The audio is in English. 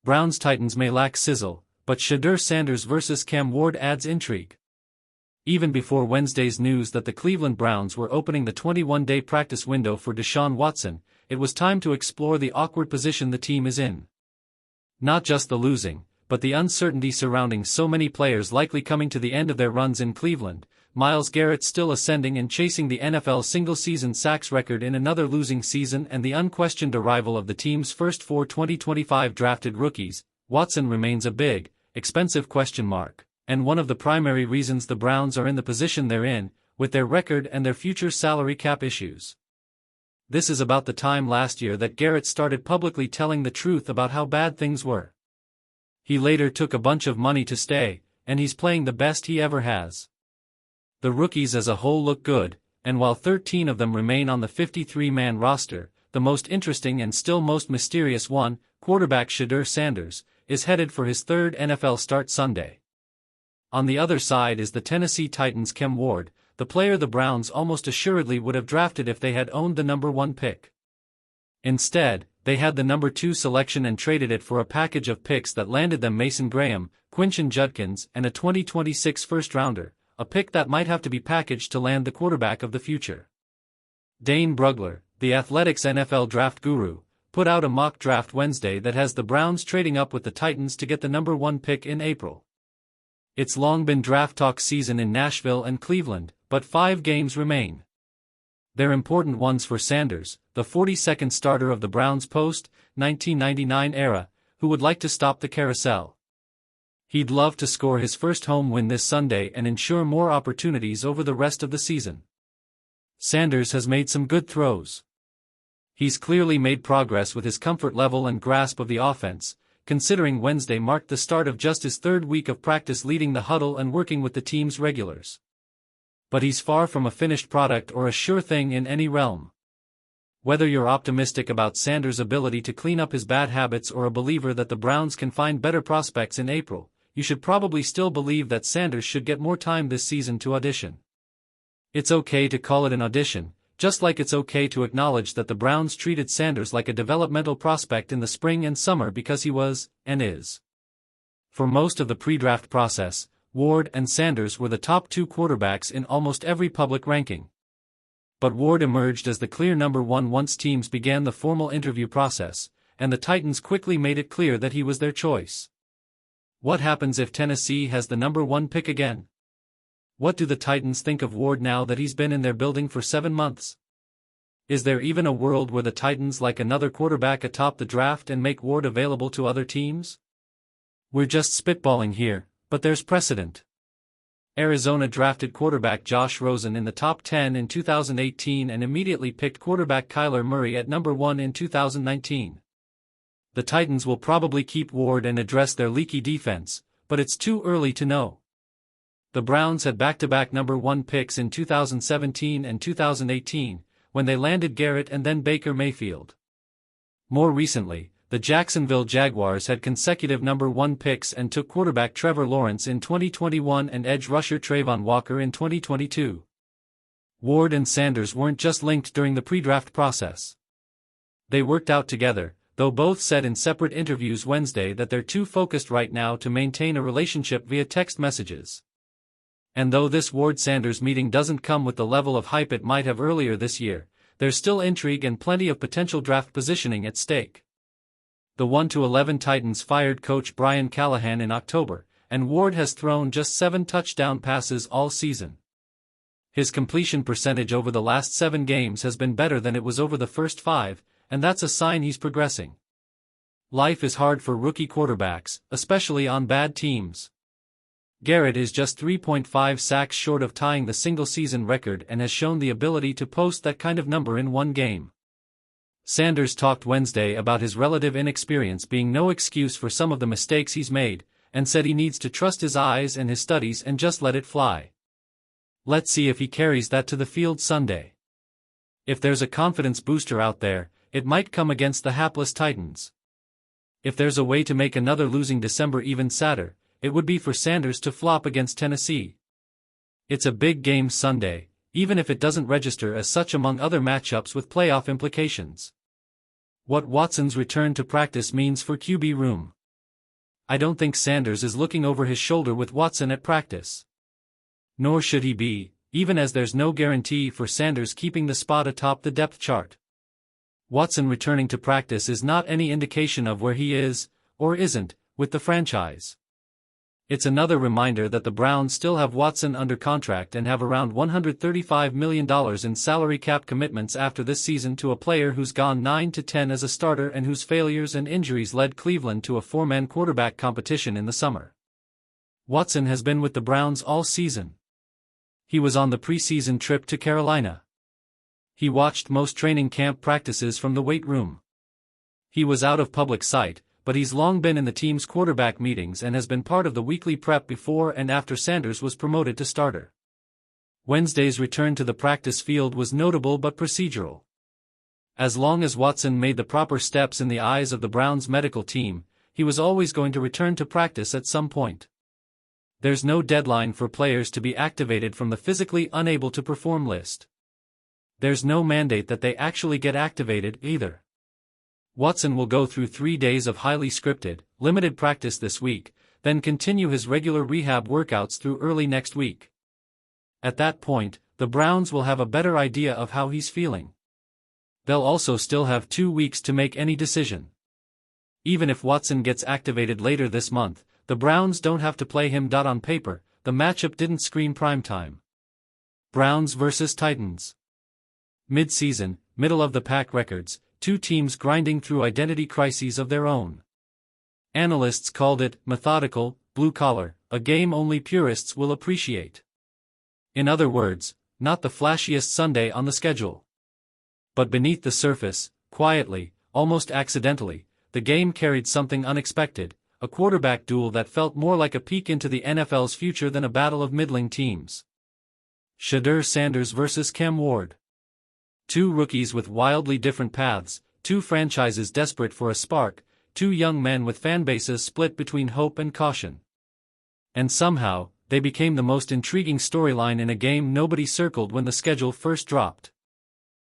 Browns-Titans may lack sizzle, but Shedeur Sanders vs. Cam Ward adds intrigue. Even before Wednesday's news that the Cleveland Browns were opening the 21-day practice window for Deshaun Watson, it was time to explore the awkward position the team is in. Not just the losing, but the uncertainty surrounding so many players likely coming to the end of their runs in Cleveland. Myles Garrett still ascending and chasing the NFL single-season sacks record in another losing season, and the unquestioned arrival of the team's first 4 2025 drafted rookies. Watson remains a big, expensive question mark, and one of the primary reasons the Browns are in the position they're in, with their record and their future salary cap issues. This is about the time last year that Garrett started publicly telling the truth about how bad things were. He later took a bunch of money to stay, and he's playing the best he ever has. The rookies as a whole look good, and while 13 of them remain on the 53-man roster, the most interesting and still most mysterious one, quarterback Shedeur Sanders, is headed for his third NFL start Sunday. On the other side is the Tennessee Titans' Cam Ward, the player the Browns almost assuredly would have drafted if they had owned the number 1 pick. Instead, they had the number 2 selection and traded it for a package of picks that landed them Mason Graham, Quinshon Judkins, and a 2026 first-rounder, a pick that might have to be packaged to land the quarterback of the future. Dane Brugler, the Athletic's NFL draft guru, put out a mock draft Wednesday that has the Browns trading up with the Titans to get the number 1 pick in April. It's long been draft talk season in Nashville and Cleveland, but 5 games remain. They're important ones for Sanders, the 42nd starter of the Browns post-1999 era, who would like to stop the carousel. He'd love to score his first home win this Sunday and ensure more opportunities over the rest of the season. Sanders has made some good throws. He's clearly made progress with his comfort level and grasp of the offense, considering Wednesday marked the start of just his 3rd week of practice leading the huddle and working with the team's regulars. But he's far from a finished product or a sure thing in any realm. Whether you're optimistic about Sanders' ability to clean up his bad habits or a believer that the Browns can find better prospects in April, you should probably still believe that Sanders should get more time this season to audition. It's okay to call it an audition, just like it's okay to acknowledge that the Browns treated Sanders like a developmental prospect in the spring and summer because he was, and is. For most of the pre-draft process, Ward and Sanders were the top 2 quarterbacks in almost every public ranking. But Ward emerged as the clear number 1 once teams began the formal interview process, and the Titans quickly made it clear that he was their choice. What happens if Tennessee has the number 1 pick again? What do the Titans think of Ward now that he's been in their building for 7 months? Is there even a world where the Titans like another quarterback atop the draft and make Ward available to other teams? We're just spitballing here, but there's precedent. Arizona drafted quarterback Josh Rosen in the top 10 in 2018 and immediately picked quarterback Kyler Murray at number 1 in 2019. The Titans will probably keep Ward and address their leaky defense, but it's too early to know. The Browns had back-to-back number 1 picks in 2017 and 2018, when they landed Garrett and then Baker Mayfield. More recently, the Jacksonville Jaguars had consecutive number 1 picks and took quarterback Trevor Lawrence in 2021 and edge rusher Trayvon Walker in 2022. Ward and Sanders weren't just linked during the pre-draft process. They worked out together, though both said in separate interviews Wednesday that they're too focused right now to maintain a relationship via text messages. And though this Ward-Sanders meeting doesn't come with the level of hype it might have earlier this year, there's still intrigue and plenty of potential draft positioning at stake. The 1-11 Titans fired coach Brian Callahan in October, and Ward has thrown just 7 touchdown passes all season. His completion percentage over the last 7 games has been better than it was over the first 5, and that's a sign he's progressing. Life is hard for rookie quarterbacks, especially on bad teams. Garrett is just 3.5 sacks short of tying the single-season record and has shown the ability to post that kind of number in 1 game. Sanders talked Wednesday about his relative inexperience being no excuse for some of the mistakes he's made, and said he needs to trust his eyes and his studies and just let it fly. Let's see if he carries that to the field Sunday. If there's a confidence booster out there, it might come against the hapless Titans. If there's a way to make another losing December even sadder, it would be for Sanders to flop against Tennessee. It's a big game Sunday, even if it doesn't register as such among other matchups with playoff implications. What Watson's return to practice means for QB room. I don't think Sanders is looking over his shoulder with Watson at practice. Nor should he be, even as there's no guarantee for Sanders keeping the spot atop the depth chart. Watson returning to practice is not any indication of where he is, or isn't, with the franchise. It's another reminder that the Browns still have Watson under contract and have around $135 million in salary cap commitments after this season to a player who's gone 9-10 as a starter and whose failures and injuries led Cleveland to a four-man quarterback competition in the summer. Watson has been with the Browns all season. He was on the preseason trip to Carolina. He watched most training camp practices from the weight room. He was out of public sight, but he's long been in the team's quarterback meetings and has been part of the weekly prep before and after Sanders was promoted to starter. Wednesday's return to the practice field was notable but procedural. As long as Watson made the proper steps in the eyes of the Browns' medical team, he was always going to return to practice at some point. There's no deadline for players to be activated from the physically unable to perform list. There's no mandate that they actually get activated either. Watson will go through 3 days of highly scripted, limited practice this week, then continue his regular rehab workouts through early next week. At that point, the Browns will have a better idea of how he's feeling. They'll also still have 2 weeks to make any decision. Even if Watson gets activated later this month, the Browns don't have to play him. On paper, the matchup didn't scream primetime. Browns vs. Titans. Mid-season, middle-of-the-pack records, two teams grinding through identity crises of their own. Analysts called it methodical, blue-collar, a game only purists will appreciate. In other words, not the flashiest Sunday on the schedule. But beneath the surface, quietly, almost accidentally, the game carried something unexpected, a quarterback duel that felt more like a peek into the NFL's future than a battle of middling teams. Shedeur Sanders vs. Cam Ward. Two rookies with wildly different paths, two franchises desperate for a spark, two young men with fanbases split between hope and caution. And somehow, they became the most intriguing storyline in a game nobody circled when the schedule first dropped.